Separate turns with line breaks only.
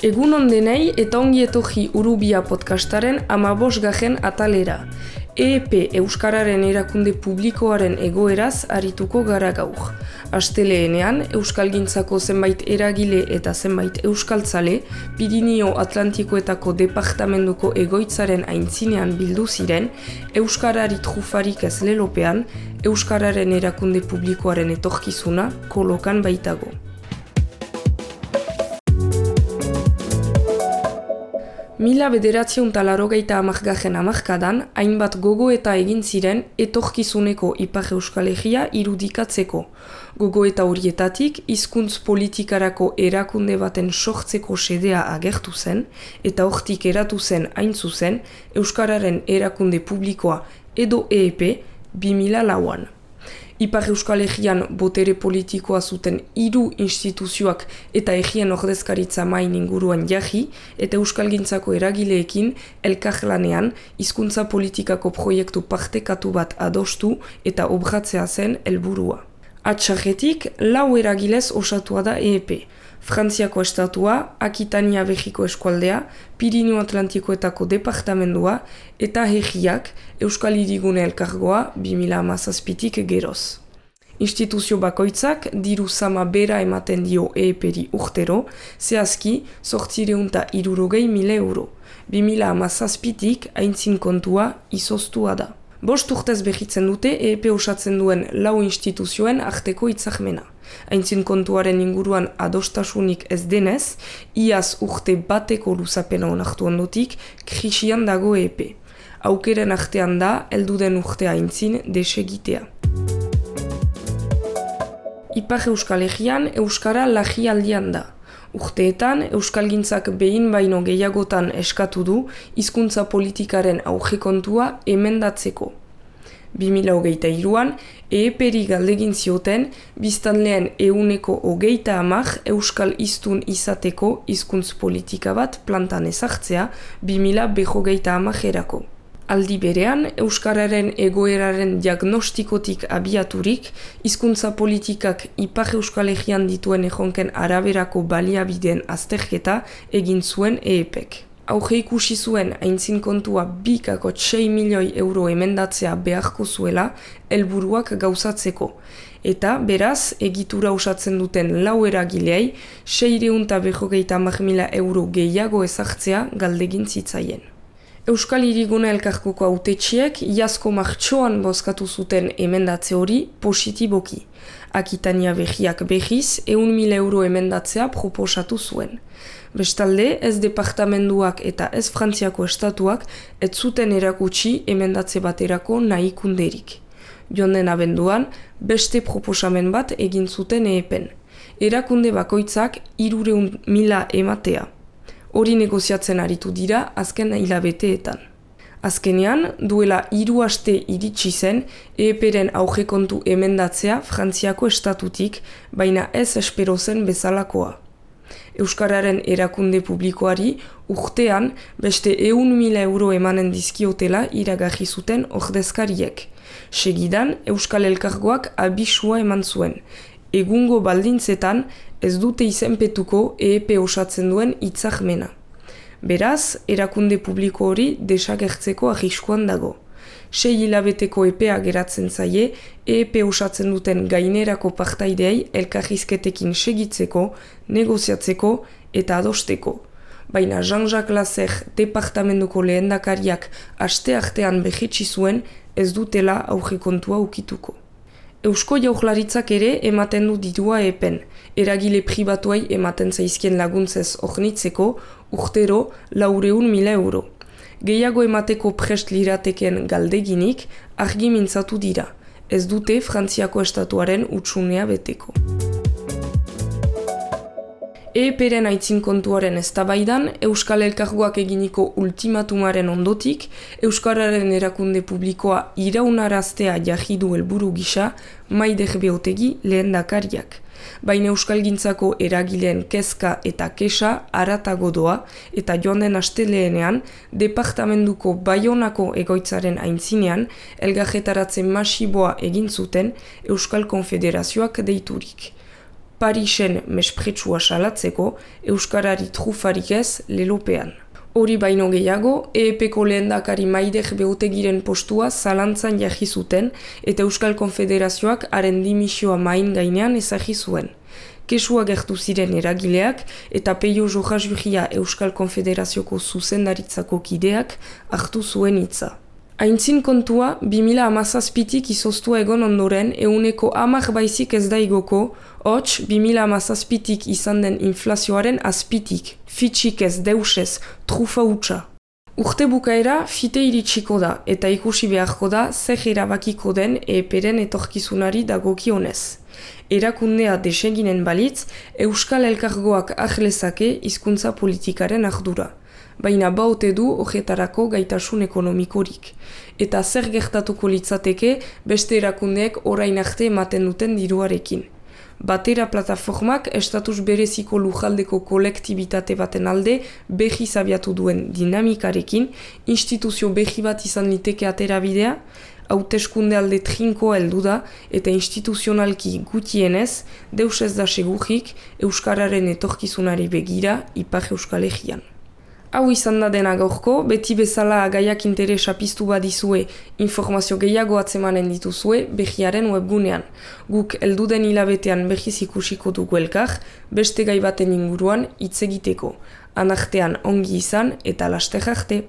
Egun ondenei eta ongi etorri Urubia podcastaren 15. atalera. EEP Euskararen erakunde publikoaren egoeraz arituko gara gaur. Asteleenean, Euskalgintzako zenbait eragile eta zenbait euskaltzale, Pirinio Atlantikoetako departamentuko egoitzaren aintzinean bildu ziren, Euskarari trufarik ez lelopean, Euskararen erakunde publikoaren etorkizuna kolokan baitago. Mila bederatziehun eta laurogeita hamargarren hamarkadan, hainbat gogoeta egin ziren etorkizuneko Ipar Euskal Herria irudikatzeko. Gogoeta horietatik, hizkuntz politikarako erakunde baten sortzeko xedea agertu zen, eta hortik eratu zen hain zuzen, Euskararen erakunde publikoa edo EEP 2004an. Ipar Euskal Herrian botere politikoa zuten 3 instituzioak eta herrien ordezkaritza main inguruan jarri eta Euskalgintzako eragileekin elkarlanean hizkuntza politikako proiektu partekatu bat adostu eta obratzea zen helburua. Atsarretik, 4 eragilez osatua da EEP. Frantziako estatua, Akitania Berriko eskualdea, Pirinio Atlantikoetako departamendua eta herriak Euskal Hirigune Elkargoa 2017tik geroz. Instituzio bakoitzak diru sama bera ematen dio EEPri urtero, zehazki 860.000 euro. 2017tik aintzin kontua izoztua da. 5 urtez behitzen dute EEP osatzen duen 4 instituzioen arteko hitzarmena. Aintzin kontuaren inguruan adostasunik ez denez, iaz urte bateko luzapena onartu ondotik, krisian dago EEP. Aukeren artean da, heldu den urtea aintzin desegitea. Ipar Euskal Herrian Euskara larrialdian da. Urteetan, Euskalgintzak behin baino gehiagotan eskatu du hizkuntza politikaren aurrekontua emendatzeko. 2023an, EEPri galdegin zioten, biztanleen 20% euskal hiztun izateko hizkuntz politika bat plantan ezartzea 2030erako. Aldi berean, Euskararen egoeraren diagnostikotik abiaturik, hizkuntza politikak Ipar Euskal Herrian dituen erronken araberako baliabideen azterketa egin zuen EEPek. Auge ikusi zuen aintzin kontua 2,6 milioi euro emendatzea beharko zuela helburuak gauzatzeko. Eta, beraz, egitura osatzen duten 4 eragilei 650.000 euro gehiago ezartzea galdegin zitzaien. Euskal Hirigune Elkargoko hautetsiek iazko martxoan bozkatu zuten emendatze hori positiboki. Akitania Berriak berriz 100.000 euro emendatzea proposatu zuen. Bestalde, ez departamentuak eta ez Frantziako estatuak ez zuten erakutsi emendatze baterako nahikunderik. Joan den abenduan, beste proposamen bat egin zuten EEPen. Erakunde bakoitzak 300.000 ematea. Hori negoziatzen aritu dira azken hilabeteetan. Azkenean, duela 3 aste iritsi zen EEPren aurrekontu emendatzea Frantziako estatutik, baina ez espero zen bezalakoa. Euskararen erakunde publikoari urtean beste 100.000 euro emanen dizkiotela iragarri zuten ordezkariek. Segidan, Euskal Elkargoak abisua eman zuen. Egungo baldintzetan ez dute izenpetuko EEP osatzen duen hitzarmena. Beraz, erakunde publiko hori desagertzeko arriskuan dago. 6 hilabeteko epea geratzen zaie, EEP osatzen duten gainerako partaideei elkarrizketekin segitzeko, negoziatzeko eta adosteko. Baina Jean-Jacques Lasser departamentuko lehendakariak asteartean behitsi zuen ez dutela aurrekontua ukituko. Eusko Jaurlaritzak ere ematen du dirua EEPen, eragile pribatuei ematen zaizkien laguntzez hornitzeko urtero 400.000 euro. Gehiago emateko prest lirateken galdeginik argi mintzatu dira, ez dute Frantziako estatuaren utsunea beteko. EEPren aitzin kontuaren eztabaidan, Euskal Elkargoak eginiko ultimatumaren ondotik, Euskararen erakunde publikoa iraunaraztea jarri du helburu gisa Maider Beotegi lehendakariak. Baina Euskalgintzako eragileen kezka eta kexa haratago doa eta joan den asteleenean departamentuko Baionako egoitzaren aintzinean elgarretaratze masiboa egin zuten Euskal Konfederazioak deiturik. Parisen mespretsua salatzeko, euskarari trufarik ez lelopean. Hori baino gehiago, EEP-ko lehendakari Maider Beotegiren postua zalantzan jarri zuten eta Euskal Konfederazioak haren dimisioa main gainean ezagri zuen. Kesua gertu ziren eragileak eta Peio Jojazuria Euskal Konfederazioko zuzendaritzako kideak hartu zuen hitza. Aintzin kontua, 2017tik izoztua egon ondoren 10% baizik ez da igoko, hots 2017tik izan den inflazioaren azpitik, fitxik ez deusez, trufa hutsa. Urte bukaera fite iritsiko da eta ikusi beharko da zer erabakiko den EEP-ren etorkizunari dagokionez. Erakundea deseginen balitz, Euskal Elkargoak ahlezake hizkuntza politikaren ardura. Baina baute du horretarako gaitasun ekonomikorik. Eta zer gertatuko litzateke beste erakundeek orain arte ematen duten diruarekin. Batera plataformak estatus bereziko lujaldeko kolektibitate baten alde behi zabiatu duen dinamikarekin, instituzio behi bat izan liteke aterabidea, hauteskunde alde trinkoa heldu da eta instituzionalki gutienez, deus ez da segurik Euskararen etorkizunari begira Ipar Euskal Herrian. Hau izan da dena gaurko, beti bezala gaiak interesa piztu badizue informazio gehiago atzemanen dituzue behiaren webgunean. Guk helduden hilabetean behiz ikusiko dugu elkar, beste gai baten inguruan hitz egiteko. Anartean ongi izan eta laster arte.